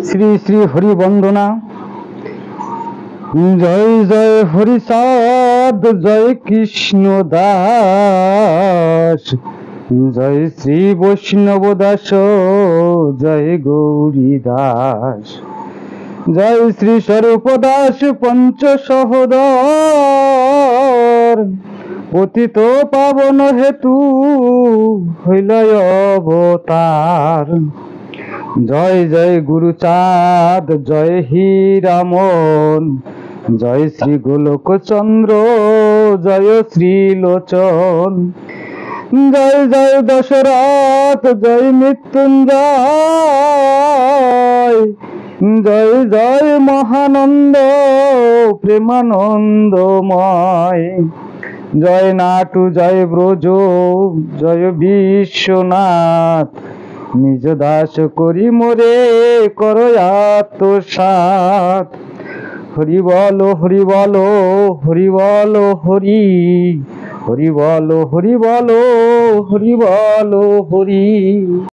শ্রী শ্রী হরি বন্দনা। জয় জয় হরিচাঁদ, জয় কৃষ্ণ দাস, জয় শ্রী বৈষ্ণব দাস, জয় গৌরী দাস। জয় শ্রী স্বরূপ দাস পঞ্চ সহোদর, পতিত পাবন হেতু হইল অবতার। জয় জয় গুরুচাঁদ, জয় হীরামন, জয় শ্রী গোলক চন্দ্র, জয় শ্রীলোচন। জয় জয় দশরথ, জয় মৃত্যুঞ্জয়, জয় জয় মহানন্দ প্রেমানন্দময়। জয় নাটু, জয় ব্রজ, জয় বিশ্বনাথ, নিজ দাস করি মোরে কর আত্মসাৎ। হরি বল হরি বল হরি বল হরি, হরি বল হরি বল হরি বল হরি।